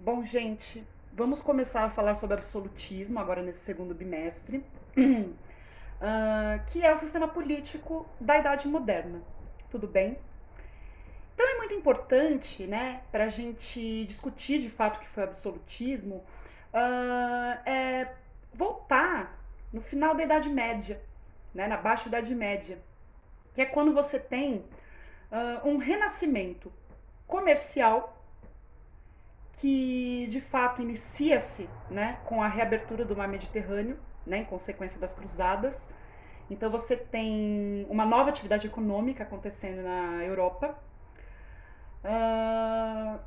Bom, gente, vamos começar a falar sobre absolutismo agora nesse segundo bimestre, que é o sistema político da Idade Moderna. Tudo bem? Então é muito importante, né, para a gente discutir de fato o que foi o absolutismo, voltar no final da Idade Média, né, na Baixa Idade Média, que é quando você tem um renascimento comercial que de fato inicia-se, né, com a reabertura do mar Mediterrâneo, né, em consequência das cruzadas. Então você tem uma nova atividade econômica acontecendo na Europa, uh,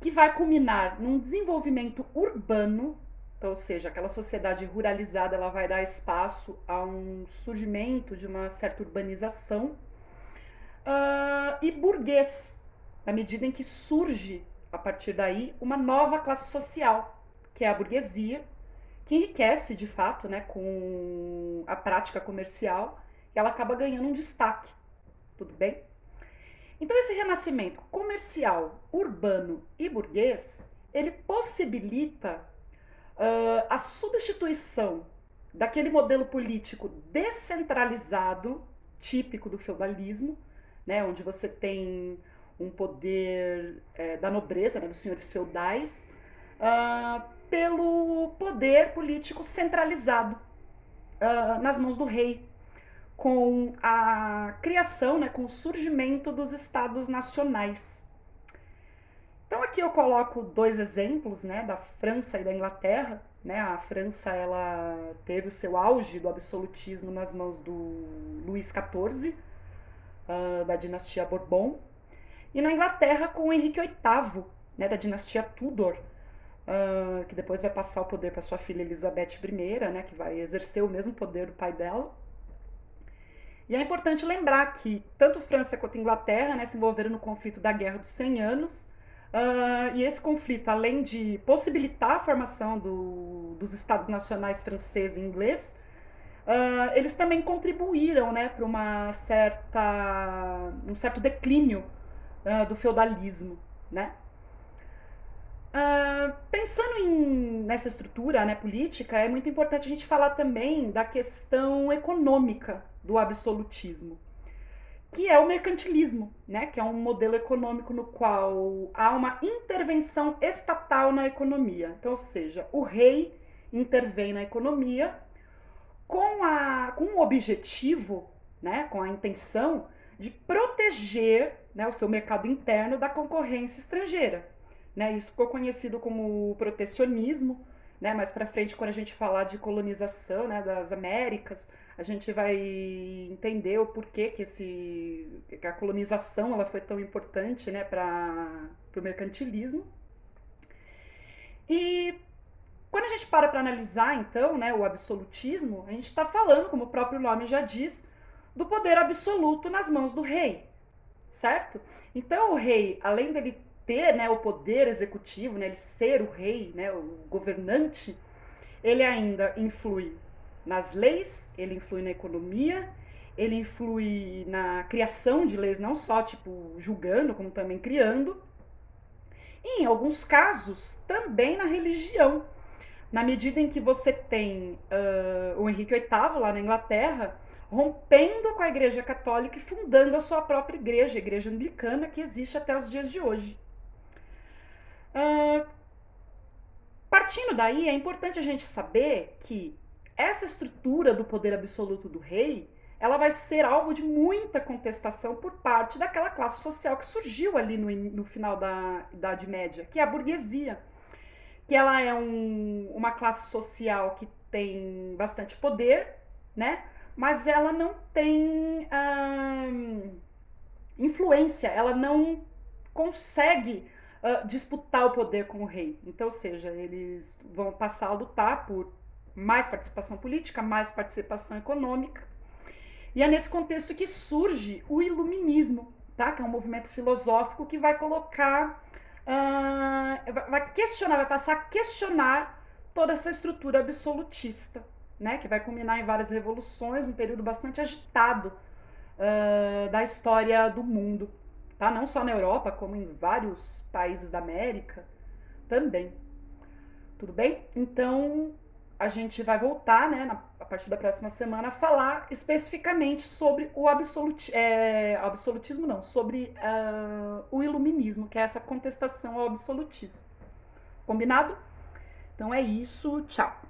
que vai culminar num desenvolvimento urbano, então, ou seja, aquela sociedade ruralizada ela vai dar espaço a um surgimento de uma certa urbanização, e burguês, na medida em que surge, a partir daí, uma nova classe social, que é a burguesia, que enriquece, de fato, né, com a prática comercial, e ela acaba ganhando um destaque, tudo bem? Então, esse renascimento comercial, urbano e burguês, ele possibilita a substituição daquele modelo político descentralizado, típico do feudalismo, né, onde você tem um poder da nobreza, né, dos senhores feudais, pelo poder político centralizado nas mãos do rei, com a criação, né, com o surgimento dos estados nacionais. Então aqui eu coloco dois exemplos, né, da França e da Inglaterra. Né? A França ela teve o seu auge do absolutismo nas mãos do Luís XIV, da dinastia Bourbon, e na Inglaterra com o Henrique VIII, né, da dinastia Tudor, que depois vai passar o poder para sua filha Elizabeth I, né, que vai exercer o mesmo poder do pai dela. E é importante lembrar que tanto França quanto Inglaterra, né, se envolveram no conflito da Guerra dos 100 Anos, e esse conflito, além de possibilitar a formação dos Estados Nacionais francês e inglês, eles também contribuíram, né, para um certo declínio do feudalismo, né? Pensando nessa estrutura, né, política, é muito importante a gente falar também da questão econômica do absolutismo, que é o mercantilismo, né, que é um modelo econômico no qual há uma intervenção estatal na economia. Então, ou seja, o rei intervém na economia com o objetivo, né, com a intenção de proteger, né, o seu mercado interno da concorrência estrangeira. Né? Isso ficou conhecido como protecionismo. Né? Mais para frente, quando a gente falar de colonização, né, das Américas, a gente vai entender o porquê que a colonização ela foi tão importante, né, para o mercantilismo. E quando a gente para analisar, então, né, o absolutismo, a gente está falando, como o próprio nome já diz, do poder absoluto nas mãos do rei, certo? Então, o rei, além dele ter, né, o poder executivo, né, ele ser o rei, né, o governante, ele ainda influi nas leis, ele influi na economia, ele influi na criação de leis, não só tipo julgando, como também criando, e em alguns casos também na religião, na medida em que você tem o Henrique VIII lá na Inglaterra rompendo com a Igreja Católica e fundando a sua própria igreja, a Igreja Anglicana, que existe até os dias de hoje. Partindo daí, é importante a gente saber que essa estrutura do poder absoluto do rei, ela vai ser alvo de muita contestação por parte daquela classe social que surgiu ali no final da Idade Média, que é a burguesia, que ela é uma classe social que tem bastante poder, né? Mas ela não tem influência, ela não consegue disputar o poder com o rei. Então, ou seja, eles vão passar a lutar por mais participação política, mais participação econômica. E é nesse contexto que surge o iluminismo, tá? Que é um movimento filosófico que vai colocar, vai questionar, vai passar a questionar toda essa estrutura absolutista, né? Que vai culminar em várias revoluções, um período bastante agitado da história do mundo, tá? Não só na Europa, como em vários países da América, também. Tudo bem? Então, a gente vai voltar, né, a partir da próxima semana, a falar especificamente sobre o absolutismo, não, sobre o iluminismo, que é essa contestação ao absolutismo. Combinado? Então é isso, tchau.